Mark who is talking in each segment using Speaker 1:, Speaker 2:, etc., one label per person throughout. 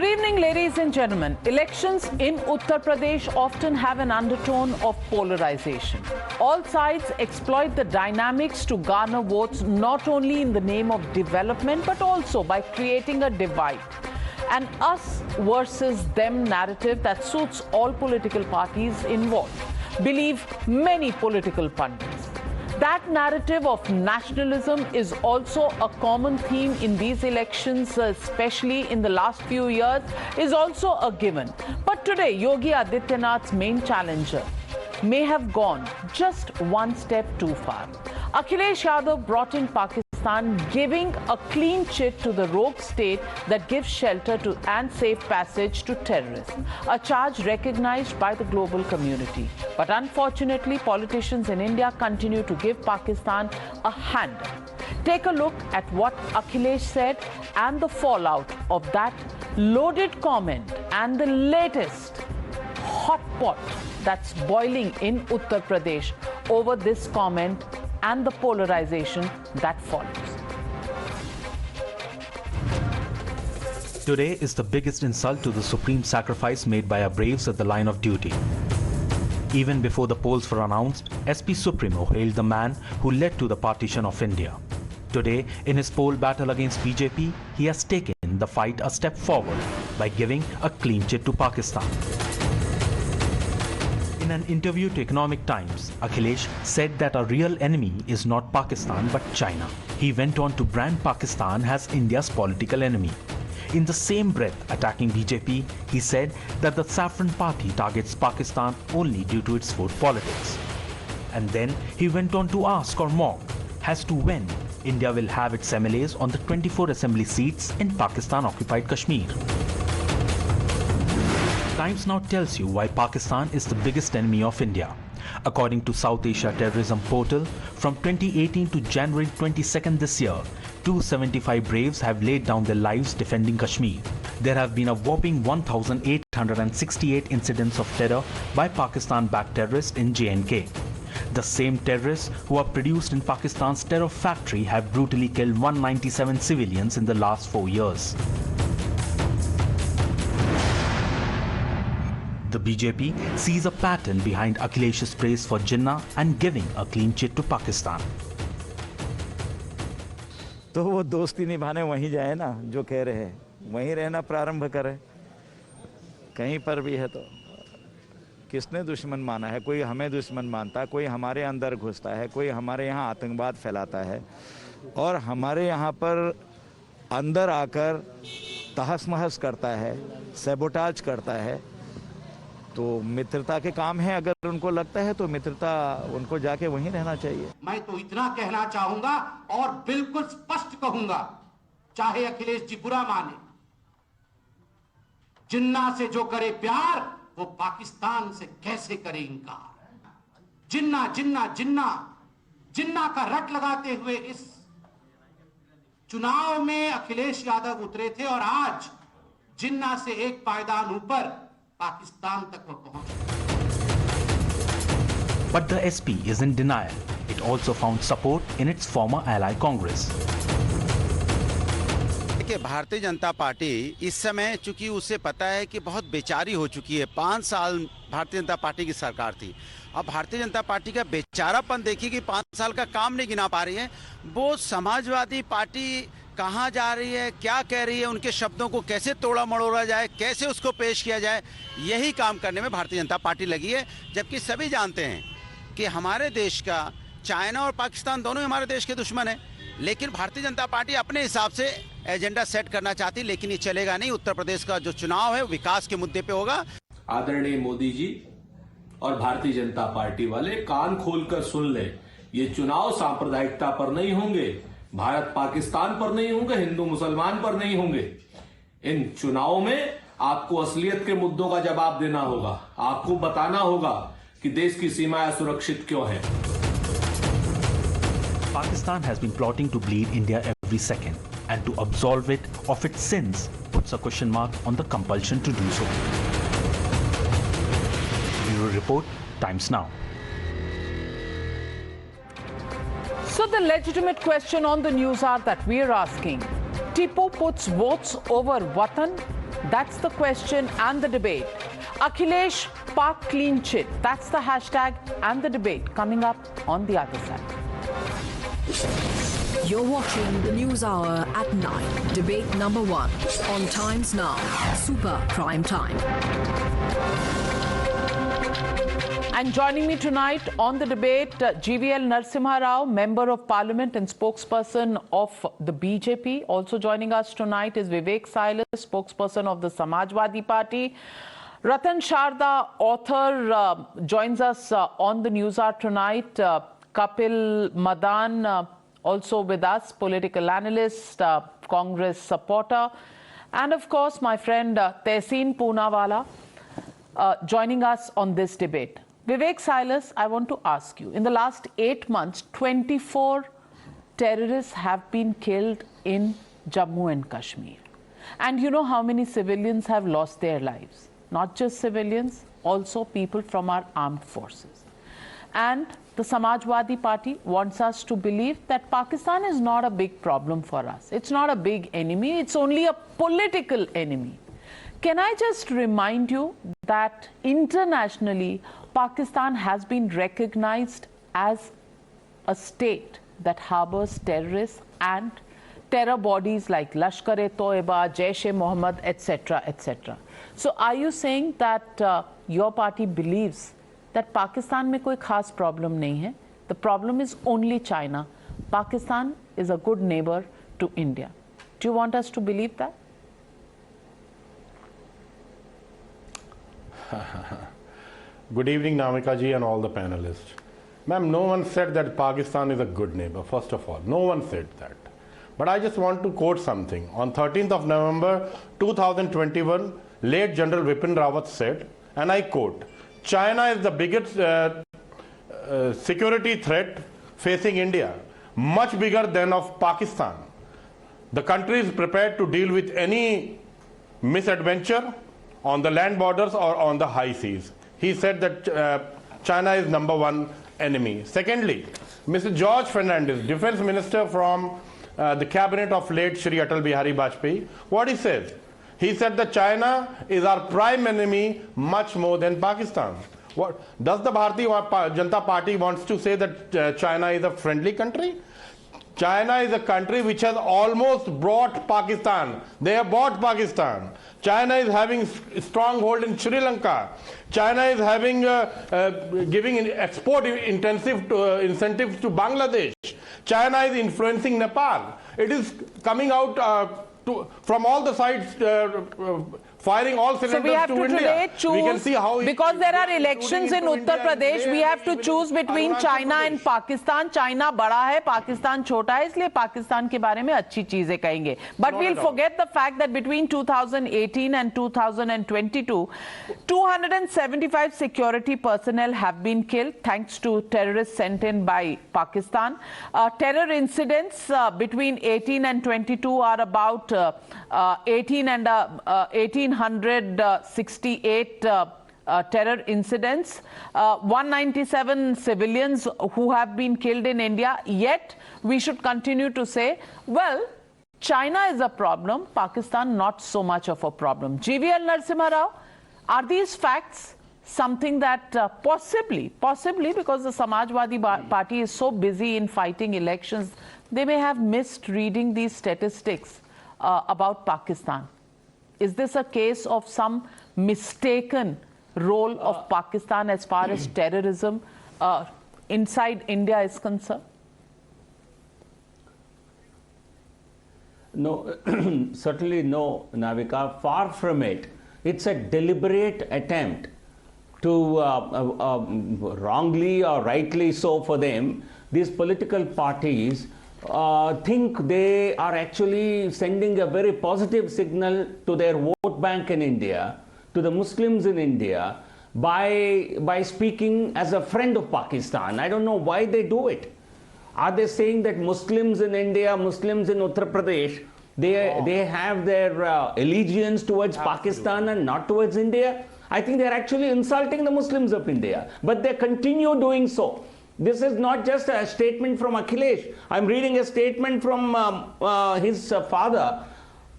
Speaker 1: Good evening, ladies and gentlemen. Elections in Uttar Pradesh often have an undertone of polarization. All sides exploit the dynamics to garner votes not only in the name of development but also by creating a divide. An us versus them narrative that suits all political parties involved, believe many political pundits. That narrative of nationalism is also a common theme in these elections, especially in the last few years, is also a given. But today, Yogi Adityanath's main challenger may have gone just one step too far. Akhilesh Yadav brought in Pakistan, giving a clean chit to the rogue state that gives shelter to and safe passage to terrorists, a charge recognized by the global community. But unfortunately, politicians in India continue to give Pakistan a handle. Take a look at what Akhilesh said and the fallout of that loaded comment and the latest hot pot that's boiling in Uttar Pradesh over this comment and the polarization that follows.
Speaker 2: Today is the biggest insult to the supreme sacrifice made by our braves at the line of duty. Even before the polls were announced, SP Supremo hailed the man who led to the partition of India. Today, in his poll battle against BJP, he has taken the fight a step forward by giving a clean chit to Pakistan. In an interview to Economic Times, Akhilesh said that our real enemy is not Pakistan but China. He went on to brand Pakistan as India's political enemy. In the same breath, attacking BJP, he said that the Saffron Party targets Pakistan only due to its food politics. And then he went on to ask or mock as to when India will have its MLAs on the 24 assembly seats in Pakistan-occupied Kashmir. Times now tells you why Pakistan is the biggest enemy of India. According to South Asia Terrorism Portal, from 2018 to January 22nd this year, 275 braves have laid down their lives defending Kashmir. There have been a whopping 1,868 incidents of terror by Pakistan-backed terrorists in J&K. The same terrorists who are produced in Pakistan's terror factory have brutally killed 197 civilians in the last 4 years. The BJP sees a pattern behind Akhilesh's praise for Jinnah and giving a clean chit to Pakistan.
Speaker 3: तो वो दोस्ती निभाने वहीं जाए ना, जो कह रहे हैं वहीं रहना प्रारंभ करे। कहीं पर भी है तो किसने दुश्मन माना है? कोई हमें दुश्मन मानता है, कोई हमारे अंदर घुसता है, कोई हमारे यहाँ आतंकवाद फैलाता है और हमारे यहाँ पर अंदर आकर तहस महस करता है, सैबोटाज करता है। तो मित्रता के काम है, अगर उनको लगता है तो मित्रता उनको जाके वहीं रहना चाहिए।
Speaker 4: मैं तो इतना कहना चाहूंगा और बिल्कुल स्पष्ट कहूंगा, चाहे अखिलेश जी बुरा माने, जिन्ना से जो करे प्यार वो पाकिस्तान से कैसे करे इनकार। जिन्ना जिन्ना जिन्ना जिन्ना का रट लगाते हुए इस चुनाव में अखिलेश यादव उतरे थे और आज जिन्ना से एक पायदान ऊपर पाकिस्तान तक वो पहुंच गए।
Speaker 2: But the SP is in denial. It also found support in its former ally Congress.
Speaker 5: देखिए, भारतीय जनता पार्टी इस समय चूंकि उसे पता है कि बहुत बेचारी हो चुकी है। 5 साल भारतीय जनता पार्टी की सरकार थी। अब भारतीय जनता पार्टी का बेचारापन देखिए कि 5 साल का काम नहीं गिना पा रही है। वो समाजवादी पार्टी कहाँ जा रही है, क्या कह रही है, उनके शब्दों को कैसे तोड़ा मड़ोड़ा जाए, कैसे उसको पेश किया जाए, यही काम करने में भारतीय जनता पार्टी लगी है। जबकि सभी जानते हैं कि हमारे देश का चाइना और पाकिस्तान दोनों हमारे देश के दुश्मन हैं, लेकिन भारतीय जनता पार्टी अपने हिसाब से एजेंडा सेट करना चाहती, लेकिन ये चलेगा नहीं। उत्तर प्रदेश का जो चुनाव है विकास के मुद्दे पे होगा।
Speaker 6: आदरणीय मोदी जी और भारतीय जनता पार्टी वाले कान खोलकर सुन ले, ये चुनाव सांप्रदायिकता पर नहीं होंगे, भारत पाकिस्तान पर नहीं होंगे, हिंदू मुसलमान पर नहीं होंगे। इन चुनावों में आपको असलियत के मुद्दों का जवाब देना होगा। आपको बताना होगा कि देश की सीमाएं सुरक्षित क्यों हैं।
Speaker 2: Pakistan has been plotting to bleed India every second, and to absolve it of its sins puts a question mark on the compulsion to do so. Bureau Report, Times Now.
Speaker 1: So the legitimate question on the news hour that we're asking, Tipu puts votes over Watan That's the question and the debate. Akhilesh Pak clean chit. That's the hashtag and the debate coming up on the other side.
Speaker 7: You're watching the News Hour at 9. Debate number 1 on Times Now. Super Prime Time.
Speaker 1: And joining me tonight on the debate, GVL Narasimha Rao, Member of Parliament and spokesperson of the BJP. Also joining us tonight is Vivek Silas, spokesperson of the Samajwadi Party. Ratan Sharda, author, joins us on the News Hour tonight. Kapil Madan, also with us, political analyst, Congress supporter. And of course, my friend Tehseen Poonawala, joining us on this debate. Vivek Silas, I want to ask you, in the last 8 months, 24 terrorists have been killed in Jammu and Kashmir. And you know how many civilians have lost their lives? Not just civilians, also people from our armed forces. And the Samajwadi Party wants us to believe that Pakistan is not a big problem for us. It's not a big enemy, it's only a political enemy. Can I just remind you that internationally, Pakistan has been recognized as a state that harbors terrorists and terror bodies like Lashkar-e-Toiba, Jaish-e-Mohammed, etc., etc. So are you saying that your party believes that Pakistan mein koi khas problem nahi hai? The problem is only China. Pakistan is a good neighbor to India. Do you want us to believe that?
Speaker 8: Good evening, Navika ji and all the panelists. Ma'am, no one said that Pakistan is a good neighbor, first of all. No one said that. But I just want to quote something. On 13th of November 2021, late General Vipin Rawat said, and I quote, China is the biggest security threat facing India, much bigger than of Pakistan. The country is prepared to deal with any misadventure on the land borders or on the high seas. He said that China is #1 enemy. Secondly, Mr. George Fernandez, Defense Minister from the cabinet of late Shri Atal Bihari Vajpayee, what he said? He said that China is our prime enemy much more than Pakistan. What, does the Bharatiya Janata Party wants to say that China is a friendly country? China is a country which has almost brought Pakistan. They have bought Pakistan. China is having a stronghold in Sri Lanka. China is having giving export incentives to Bangladesh. China is influencing Nepal. It is coming out from all the sides, firing all cylinders
Speaker 1: so we have to
Speaker 8: India.
Speaker 1: Today choose,
Speaker 8: we can see how
Speaker 1: because there are elections in Uttar Pradesh, we have to choose between China and Pakistan. China bada hai, Pakistan chota hai, isliye Pakistan ke bare mein achhi cheezein kahenge. But we'll forget the fact that between 2018 and 2022, 275 security personnel have been killed thanks to terrorists sent in by Pakistan. Terror incidents between 18 and 22 are about 1,868 terror incidents, 197 civilians who have been killed in India. Yet we should continue to say, well, China is a problem, Pakistan not so much of a problem. GVL Narasimha Rao, are these facts something that possibly because the Samajwadi Party is so busy in fighting elections, they may have missed reading these statistics about Pakistan? Is this a case of some mistaken role of Pakistan as far as terrorism inside India is concerned?
Speaker 9: No, certainly no, Navika. Far from it. It's a deliberate attempt to, wrongly or rightly so for them, these political parties think they are actually sending a very positive signal to their vote bank in India, to the Muslims in India, by speaking as a friend of Pakistan. I don't know why they do it. Are they saying that Muslims in India, Muslims in Uttar Pradesh, they have their allegiance towards Pakistan and not towards India? I think they're actually insulting the Muslims of India, but they continue doing so. This is not just a statement from Akhilesh. I'm reading a statement from his father,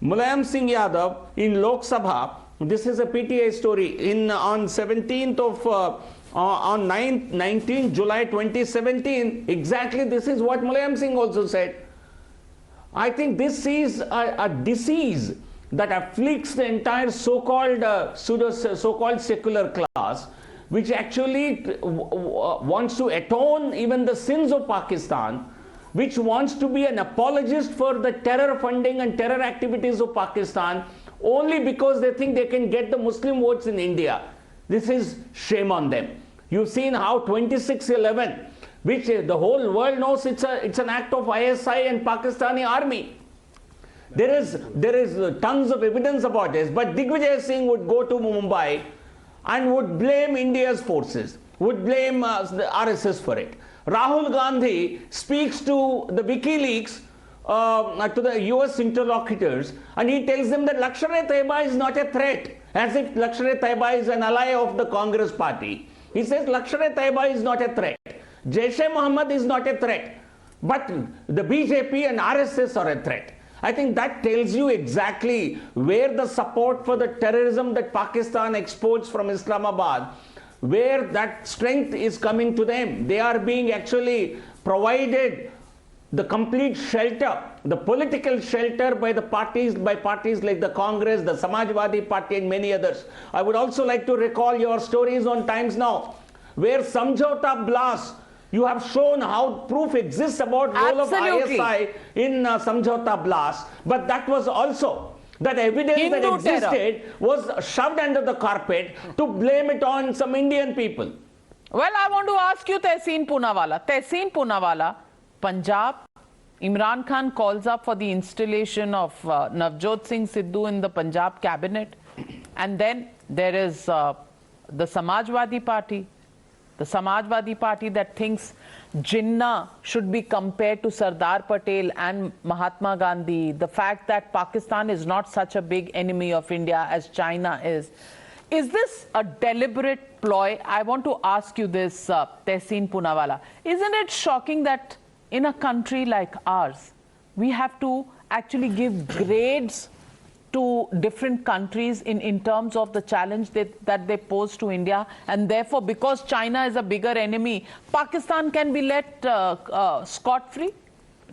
Speaker 9: Mulayam Singh Yadav in Lok Sabha, this is a PTI story, on 17th of on 19 July 2017, exactly this is what Mulayam Singh also said. I think this is a disease that afflicts the entire so-called so-called secular class, which actually wants to atone even the sins of Pakistan, which wants to be an apologist for the terror funding and terror activities of Pakistan only because they think they can get the Muslim votes in India. This is shame on them. You've seen how 26/11, which the whole world knows it's an act of ISI and Pakistani army. There is tons of evidence about this, but Digvijay Singh would go to Mumbai and would blame India's forces, would blame the RSS for it. Rahul Gandhi speaks to the WikiLeaks, to the US interlocutors, and he tells them that Lashkar-e-Taiba is not a threat, as if Lashkar-e-Taiba is an ally of the Congress party. He says Lashkar-e-Taiba is not a threat. Jaish-e-Mohammed is not a threat, but the BJP and RSS are a threat. I think that tells you exactly where the support for the terrorism that Pakistan exports from Islamabad, where that strength is coming to them. They are being actually provided the complete shelter, the political shelter by parties like the Congress, the Samajwadi Party and many others. I would also like to recall your stories on Times Now, where Samjhauta Blast, you have shown how proof exists about role of ISI in Samjhauta Blast, but that was also, that evidence Hindu that existed terror was shoved under the carpet to blame it on some Indian people.
Speaker 1: Well, I want to ask you, Tehseen Poonawalla, Punjab, Imran Khan calls up for the installation of Navjot Singh Sidhu in the Punjab cabinet, and then there is the Samajwadi Party. The Samajwadi Party that thinks Jinnah should be compared to Sardar Patel and Mahatma Gandhi. The fact that Pakistan is not such a big enemy of India as China is. Is this a deliberate ploy? I want to ask you this, Tehseen Poonawalla. Isn't it shocking that in a country like ours, we have to actually give grades to different countries in terms of the challenge that they pose to India, and therefore because China is a bigger enemy, Pakistan can be let scot-free?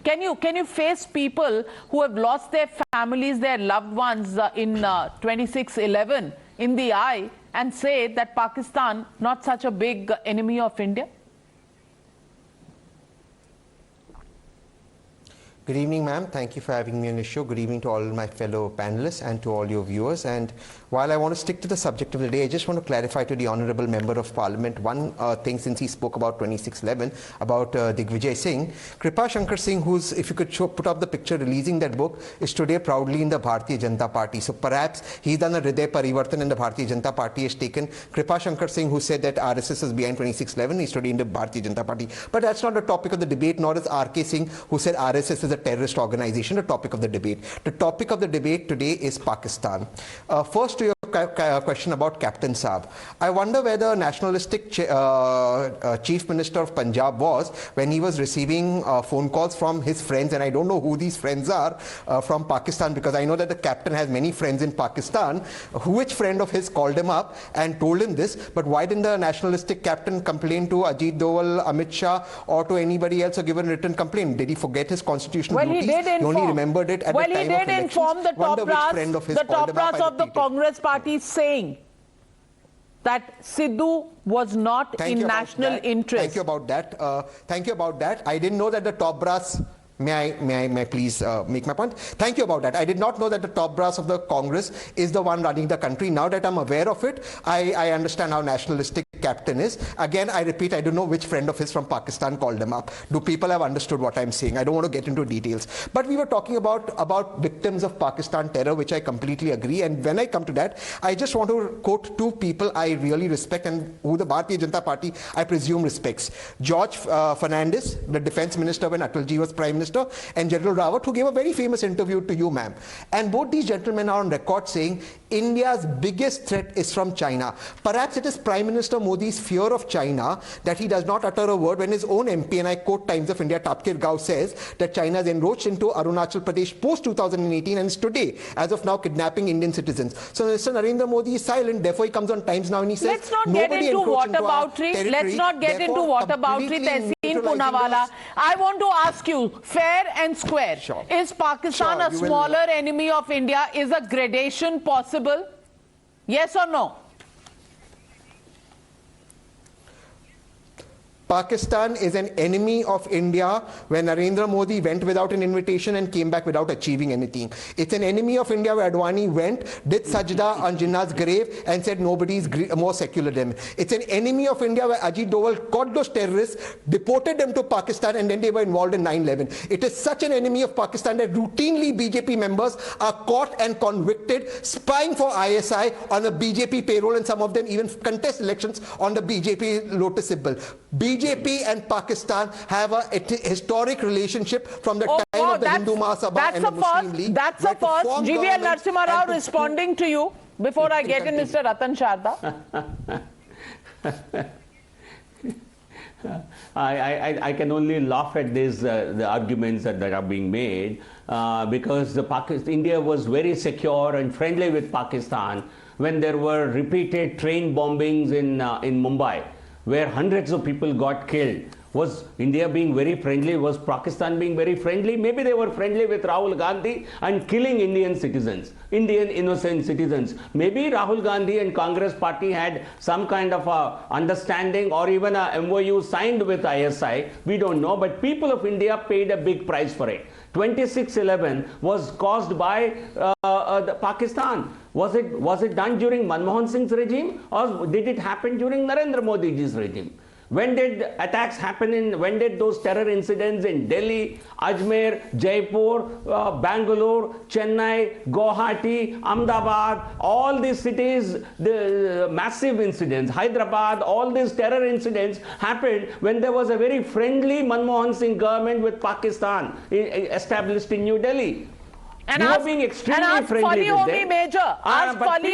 Speaker 1: Can you face people who have lost their families, their loved ones in 26/11 in the eye and say that Pakistan not such a big enemy of India?
Speaker 10: Good evening, ma'am. Thank you for having me on the show. Good evening to all my fellow panelists and to all your viewers. And while I want to stick to the subject of the day, I just want to clarify to the Honourable Member of Parliament one thing, since he spoke about 26/11, about Digvijay Singh. Kripa Shankar Singh, who's, if you could put up the picture, releasing that book, is today proudly in the Bharatiya Janata Party. So perhaps he's done a Hriday Parivartan and the Bharatiya Janata Party has taken Kripa Shankar Singh, who said that RSS is behind 26/11, he's today in the Bharatiya Janata Party. But that's not the topic of the debate, nor is RK Singh, who said RSS is a terrorist organization, the topic of the debate. The topic of the debate today is Pakistan. First, to your question about Captain Saab. I wonder where the nationalistic Chief Minister of Punjab was when he was receiving phone calls from his friends, and I don't know who these friends are from Pakistan, because I know that the captain has many friends in Pakistan. Which friend of his called him up and told him this? But why didn't the nationalistic captain complain to Ajit Doval, Amit Shah, or to anybody else, or give a written complaint? Did he forget his constitutional duties? He only remembered it at the time of elections.
Speaker 1: Well, he did inform the top brass of the Congress party, saying that Sidhu was not in national interest.
Speaker 10: Thank you about that. Thank you about that. I didn't know that the top brass. May I please make my point? Thank you about that. I did not know that the top brass of the Congress is the one running the country. Now that I'm aware of it, I understand how nationalistic captain is. Again, I repeat, I don't know which friend of his from Pakistan called him up. Do people have understood what I'm saying? I don't want to get into details. But we were talking about victims of Pakistan terror, which I completely agree. And when I come to that, I just want to quote two people I really respect and who the Bharatiya Janata Party, I presume, respects. George Fernandes, the defense minister when Atalji was prime minister, and General Rawat, who gave a very famous interview to you, ma'am. And both these gentlemen are on record saying India's biggest threat is from China. Perhaps it is Prime Minister Modi's fear of China that he does not utter a word when his own MP, and I quote Times of India, Tapkir Gao, says that China has encroached into Arunachal Pradesh post-2018 and is today, as of now, kidnapping Indian citizens. So Mr. Narendra Modi is silent, therefore he comes on Times Now and he says,
Speaker 1: let's not get into whataboutery. Let's not get into whataboutery. Tehseen Poonawala. I want to ask you, fair and square, is Pakistan a smaller enemy of India? Is a gradation possible? Yes or no?
Speaker 10: Pakistan is an enemy of India when Narendra Modi went without an invitation and came back without achieving anything. It's an enemy of India where Advani went, did sajda on Jinnah's grave and said nobody's more secular than him. It's an enemy of India where Ajit Doval caught those terrorists, deported them to Pakistan, and then they were involved in 9/11. It is such an enemy of Pakistan that routinely BJP members are caught and convicted spying for ISI on a BJP payroll, and some of them even contest elections on the BJP lotus symbol. BJP and Pakistan have a historic relationship from the time of the Hindu Mahasabha and the Muslim League.
Speaker 1: That's a first. GVL Narasimha Rao responding to you before I get in Mr. Ratan Sharda.
Speaker 9: I can only laugh at these the arguments that are being made because India was very secure and friendly with Pakistan when there were repeated train bombings in Mumbai, where hundreds of people got killed. Was India being very friendly? Was Pakistan being very friendly? Maybe they were friendly with Rahul Gandhi and killing Indian citizens, Indian innocent citizens. Maybe Rahul Gandhi and Congress party had some kind of a understanding or even a MOU signed with ISI. We don't know, but people of India paid a big price for it. 26/11 was caused by Pakistan. Was it done during Manmohan Singh's regime, or did it happen during Narendra Modi's regime? When did attacks happen when did those terror incidents in Delhi, Ajmer, Jaipur, Bangalore, Chennai, Guwahati, Ahmedabad, all these cities, the massive incidents, Hyderabad, all these terror incidents happened when there was a very friendly Manmohan Singh government with Pakistan established in New Delhi.
Speaker 1: And ask Fali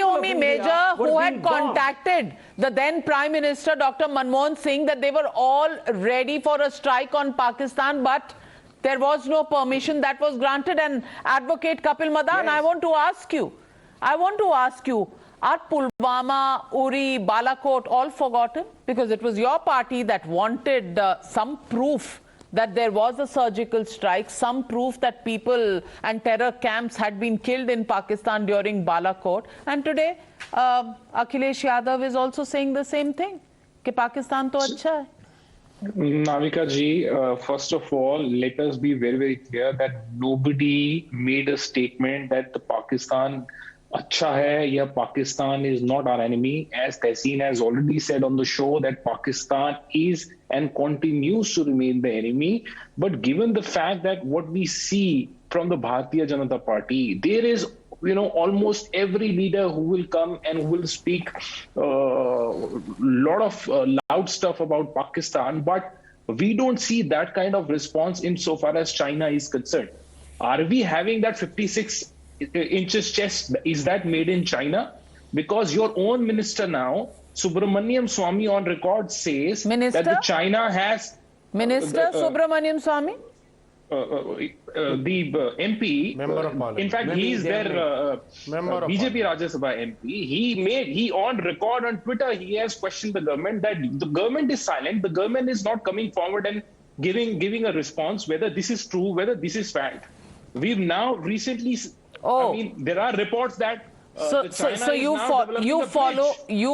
Speaker 1: Homi Major, who had contacted the then Prime Minister Dr. Manmohan Singh that they were all ready for a strike on Pakistan, but there was no permission that was granted. And Advocate Kapil Madan, yes. I want to ask you, are Pulwama, Uri, Balakot all forgotten? Because it was your party that wanted some proof that there was a surgical strike, some proof that people and terror camps had been killed in Pakistan during Balakot. And today, Akhilesh Yadav is also saying the same thing, कि Pakistan तो अच्छा है.
Speaker 11: Navika ji, first of all, let us be very, very clear that nobody made a statement that the Pakistan अच्छा है या Pakistan is not our enemy. As Tehseen has already said on the show that Pakistan is and continues to remain the enemy. But given the fact that what we see from the Bharatiya Janata Party, there is, almost every leader who will come and who will speak lot of loud stuff about Pakistan, but we don't see that kind of response insofar as China is concerned. Are we having that 56 inches chest? Is that made in China? Because your own minister now, Subramaniam Swamy, on record says that the China has...
Speaker 1: Minister Subramaniam Swamy?
Speaker 11: The MP, member of parliament. In fact, he is their BJP Rajya Sabha MP. He on record on Twitter, he has questioned the government that the government is silent. The government is not coming forward and giving a response whether this is true, whether this is fact. We've now recently, there are reports that
Speaker 1: So you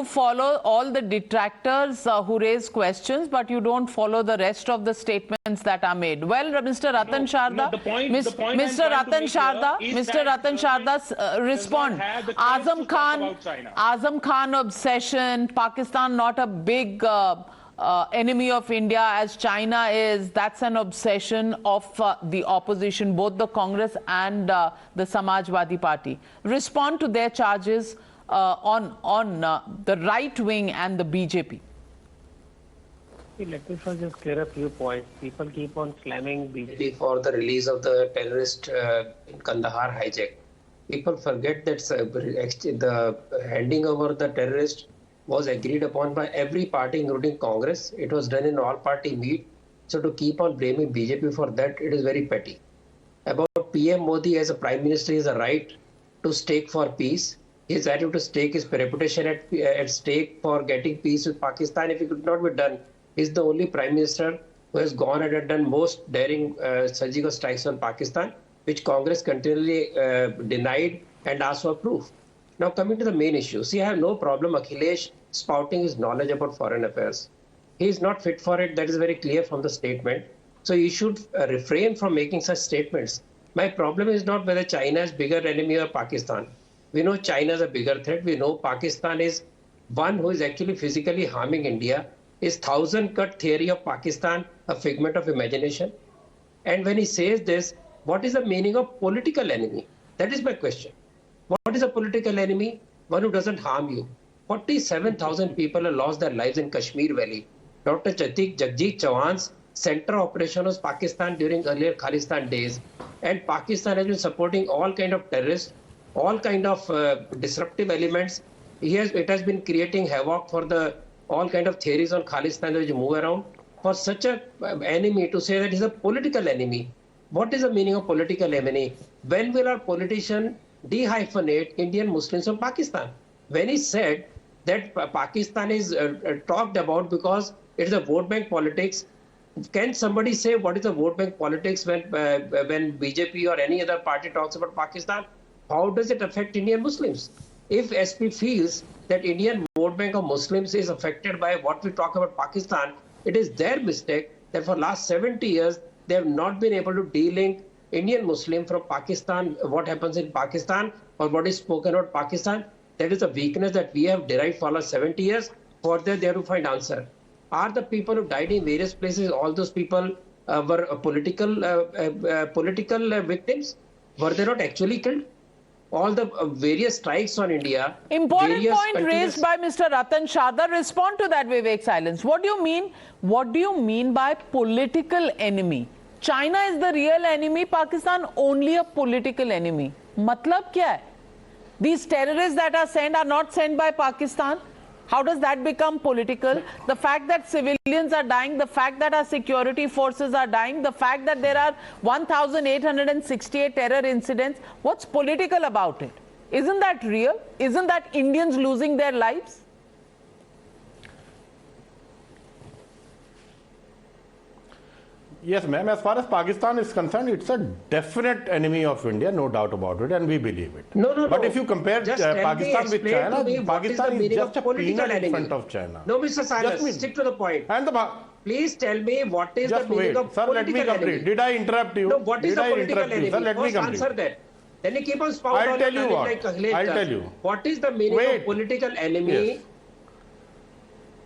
Speaker 1: follow all the detractors who raise questions, but you don't follow the rest of the statements that are made. Well, Mr. Ratan Sharda, Mr. Ratan Sharda, respond. Azam Khan obsession, Pakistan not a big enemy of India as China is. That's an obsession of the opposition, both the Congress and the Samajwadi Party. Respond to their charges on the right wing and the BJP.
Speaker 12: Let me first just clear a few points. People keep on slamming BJP for the release of the terrorist in Kandahar hijack. People forget that the handing over the terrorist was agreed upon by every party, including Congress. It was done in all-party meet. So to keep on blaming BJP for that, it is very petty. About PM Modi as a Prime Minister, he has a right to stake for peace. His attitude to stake his reputation at stake for getting peace with Pakistan. If it could not be done, he is the only Prime Minister who has gone and done most daring surgical strikes on Pakistan, which Congress continually denied and asked for proof. Now coming to the main issue, see, I have no problem Akhilesh spouting his knowledge about foreign affairs. He is not fit for it. That is very clear from the statement. So he should refrain from making such statements. My problem is not whether China is bigger enemy or Pakistan. We know China is a bigger threat. We know Pakistan is one who is actually physically harming India. Is 1,000-cut theory of Pakistan a figment of imagination? And when he says this, what is the meaning of political enemy? That is my question. What is a political enemy? One who doesn't harm you. 47,000 people have lost their lives in Kashmir Valley. Dr. Jagjit Chauhan's center operation was Pakistan during earlier Khalistan days. And Pakistan has been supporting all kind of terrorists, all kind of disruptive elements. It has been creating havoc for the all kind of theories on Khalistan which move around. For such an enemy to say that he's a political enemy, what is the meaning of political enemy? When will our politician de-hyphenate Indian Muslims from Pakistan? When he said that Pakistan is talked about because it is a vote bank politics, can somebody say what is the vote bank politics when BJP or any other party talks about Pakistan? How does it affect Indian Muslims? If SP feels that Indian vote bank of Muslims is affected by what we talk about Pakistan, it is their mistake that for last 70 years, they have not been able to de-link Indian Muslim from Pakistan, what happens in Pakistan or what is spoken about Pakistan. That is a weakness that we have derived for last 70 years. For that, they have to find answer. Are the people who died in various places, all those people were political victims? Were they not actually killed? All the various strikes on India.
Speaker 1: Important point raised by Mr. Ratan Sharda. Respond to that, Vivek Silence. What do you mean? What do you mean by political enemy? China is the real enemy, Pakistan only a political enemy. Matlab kya hai? These terrorists that are sent are not sent by Pakistan. How does that become political? The fact that civilians are dying, the fact that our security forces are dying, the fact that there are 1,868 terror incidents, what's political about it? Isn't that real? Isn't that Indians losing their lives?
Speaker 8: Yes, ma'am. As far as Pakistan is concerned, it's a definite enemy of India, no doubt about it, and we believe it.
Speaker 12: No.
Speaker 8: But if you compare Pakistan with China, Pakistan is just a peanut in front of China.
Speaker 12: No, Mr. Silas, stick to the point. Please tell me what is the meaning of
Speaker 8: sir,
Speaker 12: political
Speaker 8: let me complete.
Speaker 12: enemy.
Speaker 8: Did I interrupt you?
Speaker 12: No, what is the political enemy?
Speaker 8: Sir, let me
Speaker 12: First
Speaker 8: complete.
Speaker 12: answer that. Then you keep on spouting.
Speaker 8: I'll tell you what.
Speaker 12: Like Akhilesh
Speaker 8: I'll tell you.
Speaker 12: What is the meaning of political enemy?
Speaker 8: Yes.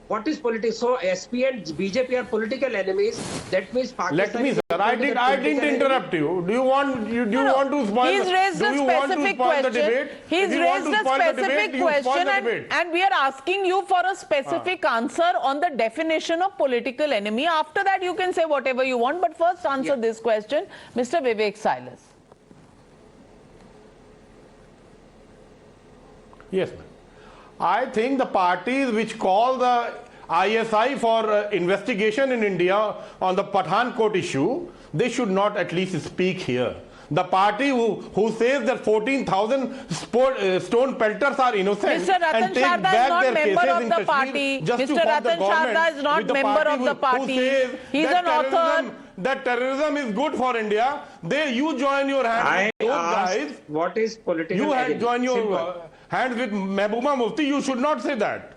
Speaker 12: What is politics? So SP and BJP are political enemies. That means Pakistan.
Speaker 8: Let me, sir. I didn't interrupt you. Do you want to spoil?
Speaker 1: He's raised a specific question. He's raised a specific question, and we are asking you for a specific answer on the definition of political enemy. After that, you can say whatever you want. But first, answer this question, Mr. Vivek Silas.
Speaker 8: Yes, ma'am. I think the parties which call the ISI for investigation in India on the Pathankot issue, they should not at least speak here. The party who says that 14,000 stone pelters are innocent
Speaker 1: Mr. Ratan
Speaker 8: and take
Speaker 1: Sharda
Speaker 8: back
Speaker 1: is not
Speaker 8: their
Speaker 1: member
Speaker 8: cases
Speaker 1: of
Speaker 8: in
Speaker 1: the
Speaker 8: Kashmir
Speaker 1: party.
Speaker 8: just
Speaker 1: Mr.
Speaker 8: to form
Speaker 1: Ratan
Speaker 8: the government
Speaker 1: Sharda is not
Speaker 8: with the
Speaker 1: member
Speaker 8: party
Speaker 1: of the party.
Speaker 8: Who says
Speaker 1: He's an author.
Speaker 8: That terrorism is good for India. You join your hands with those guys.
Speaker 12: What is political
Speaker 8: You had
Speaker 12: enemy?
Speaker 8: joined your hands with Mehbooba Mufti. You should not say that.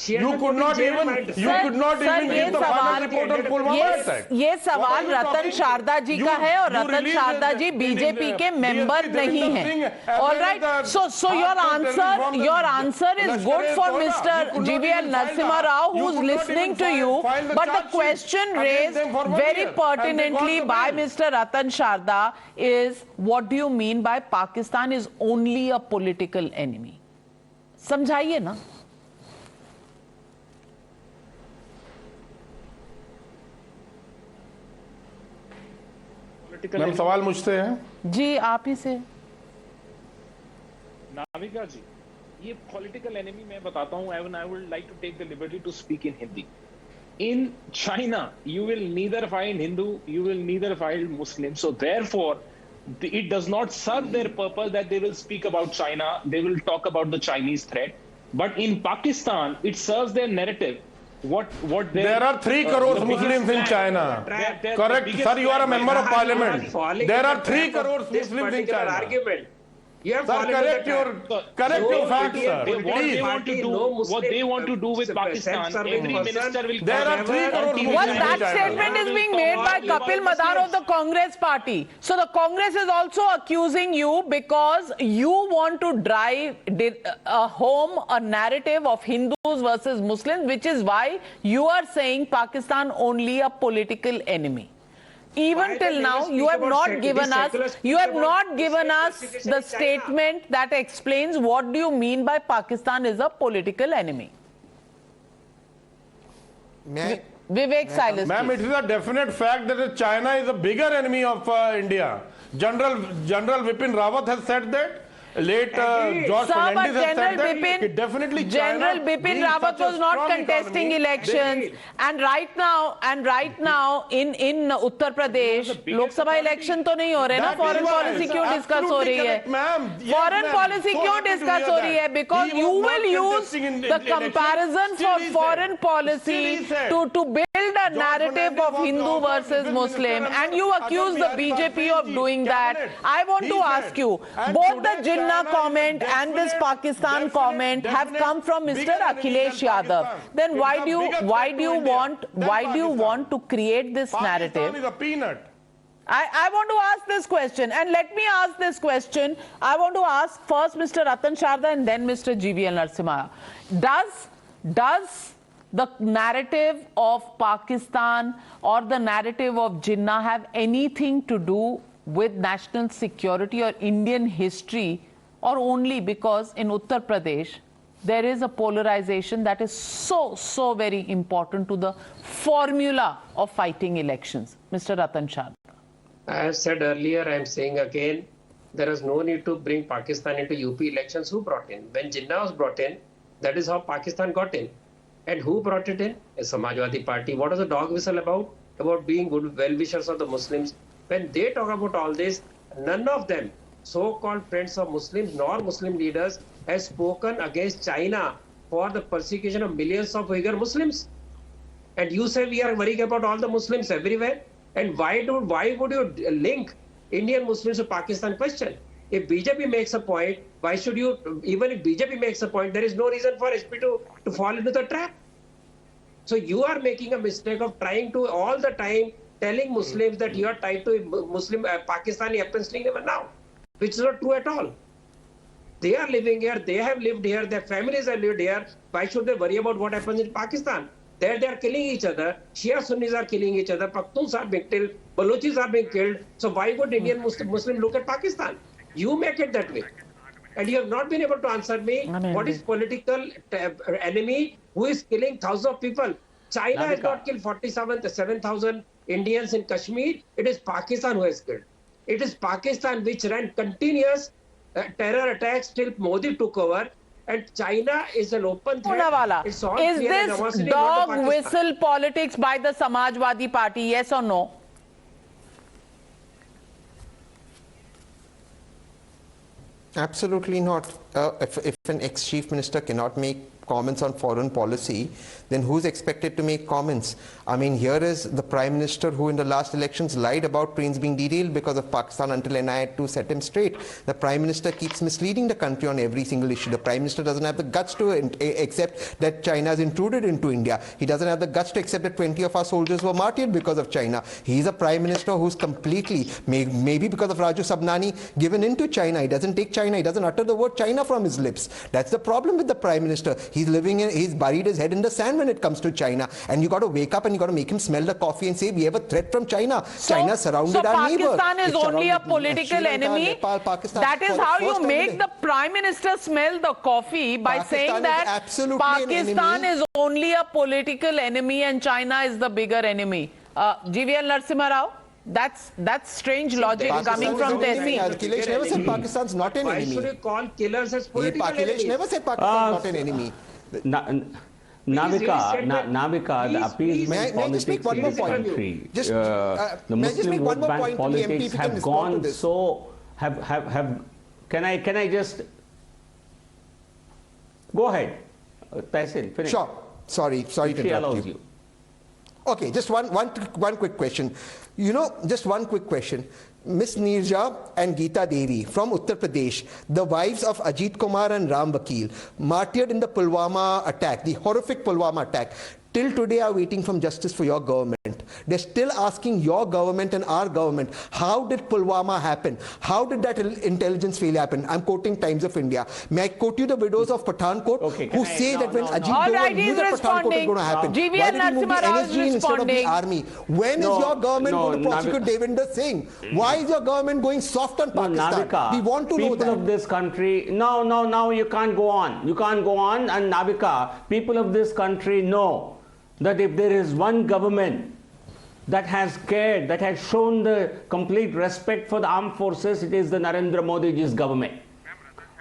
Speaker 8: You could not even give the final report on Pulwama attack.
Speaker 1: ये सवाल रतन शारदा जी का है और रतन Sharda ji BJP के member नहीं हैं. All right. So your answer is good for Mr. GVL Narasimha Rao, who's listening to you. But the question raised very pertinently by Mr. Ratan Sharda is, what do you mean by Pakistan is only a political enemy? समझाइए ना.
Speaker 8: Ma'am सवाल मुझसे है
Speaker 1: जी, आप ही से.
Speaker 11: नाविका जी, ये political enemy मैं बताता हूँ, I would like to take the liberty to speak in Hindi. In China, you will neither find Hindu, you will neither find Muslim. So therefore, it does not serve their purpose that they will speak about China, they will talk about the Chinese threat. But in Pakistan, it serves their narrative.
Speaker 8: There are 3 crore Muslims in China. Correct, sir, you are a member of parliament. There are 3 crore Muslims in China.
Speaker 12: Argument. You have
Speaker 8: sir, correct your facts, sir.
Speaker 11: What they want to do with Pakistan, every minister will...
Speaker 8: There are 3 crore Muslims in
Speaker 1: Well,
Speaker 8: China.
Speaker 1: that statement is being made by Kapil Madar of the Congress party. So the Congress is also accusing you because you want to drive home a narrative of Hindus versus Muslims, which is why you are saying Pakistan only a political enemy. Even till now, you have not given us the statement that explains what do you mean by Pakistan is a political enemy. Vivek, silence.
Speaker 8: Ma'am, it is a definite fact that China is a bigger enemy of India. General Vipin Rawat has said that. Late George Fernandez has said that. It definitely
Speaker 1: General Bipin Rawat was not contesting elections, and right now in Uttar Pradesh Lok Sabha election तो नहीं हो रहे ना, foreign policy क्यों discuss हो रही है? Foreign policy क्यों discuss हो रही है? Because you will use the comparison for foreign policy to build a narrative of Hindu versus Muslim, and you accuse the BJP of doing that. I want to ask you, both the Jinnah comment and this Pakistan comment have come from Mr. Akhilesh Yadav. Then why do you want to create this narrative?
Speaker 8: Pakistan is a peanut.
Speaker 1: I want to ask this question, and let me ask this question. I want to ask first Mr. Ratan Sharda and then Mr. GVL Narasimha. Does the narrative of Pakistan or the narrative of Jinnah have anything to do with national security or Indian history, or only because in Uttar Pradesh there is a polarization that is so very important to the formula of fighting elections? Mr. Ratan Sharda.
Speaker 12: I have said earlier, I am saying again, there is no need to bring Pakistan into UP elections. Who brought in? When Jinnah was brought in, that is how Pakistan got in. And who brought it in? A Samajwadi Party. What is the dog whistle about? About being good well-wishers of the Muslims. When they talk about all this, none of them, so-called friends of Muslims nor Muslim leaders, has spoken against China for the persecution of millions of Uyghur Muslims. And you say we are worrying about all the Muslims everywhere. And why would you link Indian Muslims to Pakistan question? If BJP makes a point, why should you, even if BJP makes a point, there is no reason for SP to fall into the trap. So you are making a mistake of trying to all the time telling Muslims that you are tied to Muslim Pakistani happens even now, which is not true at all. They are living here, they have lived here, their families have lived here. Why should they worry about what happens in Pakistan? There they are killing each other. Shia Sunnis are killing each other. Pakhtuns are being killed. Balochis are being killed. So why would Indian Muslim look at Pakistan? You make it that way. And you have not been able to answer me what is political enemy who is killing thousands of people. China has not killed 7,000 Indians in Kashmir. It is Pakistan who has killed. It is Pakistan which ran continuous terror attacks till Modi took over. And China is an open threat.
Speaker 1: Is this dog whistle politics by the Samajwadi Party, yes or no?
Speaker 10: Absolutely not. If an ex-chief minister cannot make comments on foreign policy, then who's expected to make comments? I mean, here is the Prime Minister who in the last elections lied about trains being derailed because of Pakistan until NI had to set him straight. The Prime Minister keeps misleading the country on every single issue. The Prime Minister doesn't have the guts to accept that China has intruded into India. He doesn't have the guts to accept that 20 of our soldiers were martyred because of China. He's a Prime Minister who's completely, maybe because of Raju Sabnani, given into China. He doesn't take China. He doesn't utter the word China from his lips. That's the problem with the Prime Minister. He's buried his head in the sand when it comes to China. And you got to wake up and you got to make him smell the coffee and say, we have a threat from China. China surrounded our neighbor.
Speaker 1: So Pakistan is only a political enemy. Nepal, that is how you make the Prime Minister smell the coffee, by saying that Pakistan is only a political enemy and China is the bigger enemy. GVL Narasimha Rao? That's strange logic coming from Tehseen.
Speaker 10: Akhilesh never said Pakistan's not an enemy.
Speaker 12: Why should you call killers as political enemies?
Speaker 10: Akhilesh never said Pakistan's not an enemy.
Speaker 9: Navika, the appeasement politics in this country, the Muslim vote bank politics have gone so, can I just, go ahead, Tehseen, finish.
Speaker 10: Sure, sorry to interrupt you. Okay, just one quick question. Just one quick question. Miss Nirja and Geeta Devi from Uttar Pradesh, the wives of Ajit Kumar and Ram Vakil, martyred in the Pulwama attack, the horrific Pulwama attack, till today are waiting for justice for your government. They're still asking your government and our government, how did Pulwama happen? How did that intelligence failure happen? I'm quoting Times of India. May I quote you the widows of Pathankot who say that when Ajit Kumar knew that Pathankot was going to happen, why did he move the NSG instead of the army? When is your government going to prosecute Devinder Singh? Why is your government going soft on Pakistan?
Speaker 9: Navika,
Speaker 10: we want to know that.
Speaker 9: People of this country, no, you can't go on. You can't go on. And Navika, people of this country know that if there is one government that has cared, that has shown the complete respect for the armed forces, it is the Narendra Modi's government.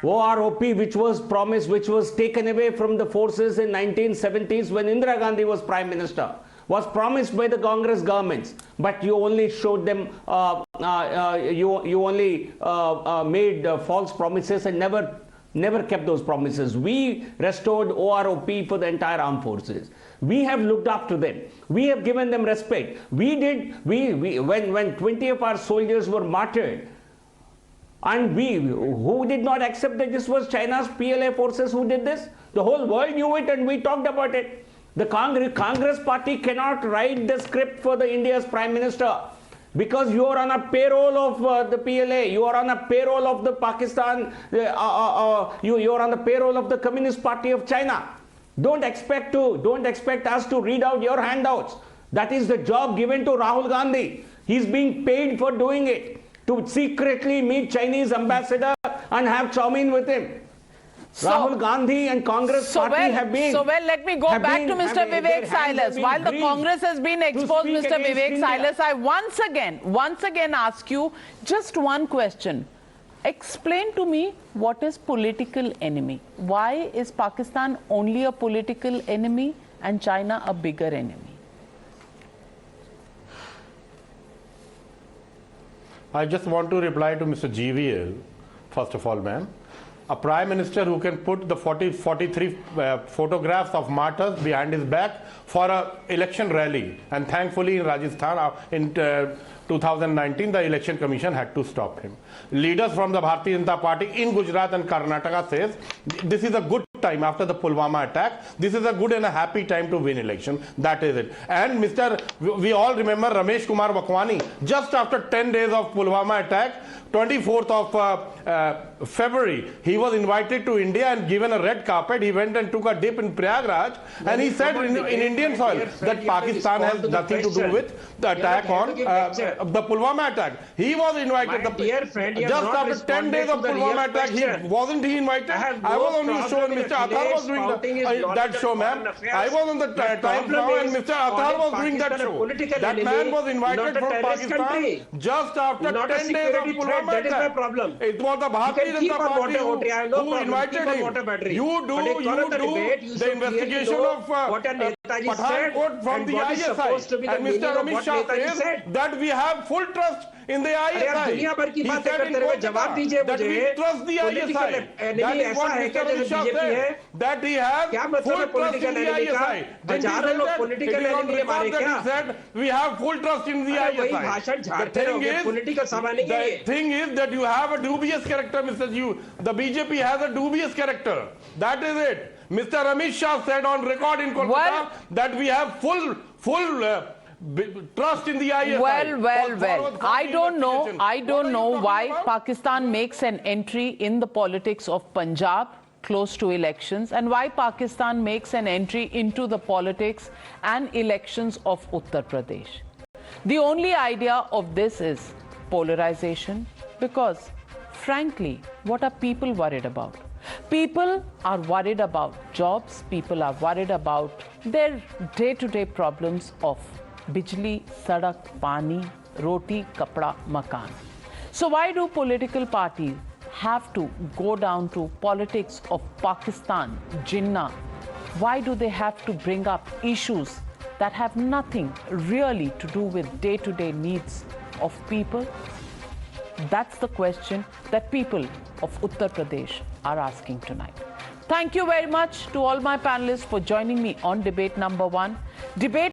Speaker 9: OROP, which was promised, which was taken away from the forces in 1970s when Indira Gandhi was Prime Minister, was promised by the Congress governments, but you only showed them, you only made false promises and never kept those promises. We restored OROP for the entire armed forces. We have looked up to them. We have given them respect. When 20 of our soldiers were martyred, and who did not accept that this was China's PLA forces who did this? The whole world knew it and we talked about it. The Congress party cannot write the script for the India's Prime Minister, because you are on a payroll of the PLA, you are on a payroll of the Pakistan, you are on the payroll of the Communist Party of China. Don't expect us to read out your handouts. That is the job given to Rahul Gandhi. He's being paid for doing it, to secretly meet Chinese ambassador and have chow mein with him. Rahul Gandhi and Congress party have been...
Speaker 1: let me go back to Mr. Vivek Silas. While the Congress has been exposed, Mr. Vivek Silas, I once again ask you just one question. Explain to me, what is political enemy? Why is Pakistan only a political enemy and China a bigger enemy?
Speaker 8: I just want to reply to Mr. GVL, first of all, ma'am. A prime minister who can put the 43 photographs of martyrs behind his back for an election rally. And thankfully in Rajasthan, in 2019, the election commission had to stop him. Leaders from the Bharatiya Janata Party in Gujarat and Karnataka says, this is a good time after the Pulwama attack. This is a good and a happy time to win election. That is it. And we all remember Ramesh Kumar Vakwani, just after 10 days of Pulwama attack, 24th of February, he was invited to India and given a red carpet. He went and took a dip in Prayagraj, and he said in Indian soil that Pakistan has nothing to do with the attack on the Pulwama attack. He was invited. Just after 10 days of Pulwama attack, wasn't he invited? I was on your show and Mr. Athar was doing that show, ma'am. I was on the Times Now and Mr. Athar was doing that show. That man was invited from Pakistan just after 10 days of Pulwama.
Speaker 12: That is my problem.
Speaker 8: It was the Bharatiya Janata Party who invited him. You do the investigation of Pathankot from the ISI. And Mr. Amit Shah says that we have full trust in the ISI. He said in Kolkata that we trust the ISI. That is what Mr. Amit Shah said. That he has full trust in the ISI. Then he said we have full trust in the ISI. The thing is that you have a dubious character, Mr. The BJP has a dubious character. That is it. Mr. Amit Shah said on record in Kolkata that we have full trust in the ISI.
Speaker 1: Well. I don't know why Pakistan makes an entry in the politics of Punjab close to elections, and why Pakistan makes an entry into the politics and elections of Uttar Pradesh. The only idea of this is polarization, because frankly, what are people worried about? People are worried about jobs, people are worried about their day-to-day problems of bijli, sadak, pani, roti, kapda, makan. So why do political parties have to go down to politics of Pakistan, Jinnah? Why do they have to bring up issues that have nothing really to do with day-to-day needs of people? That's the question that people of Uttar Pradesh are asking tonight. Thank you very much to all my panelists for joining me on debate number 1. Debate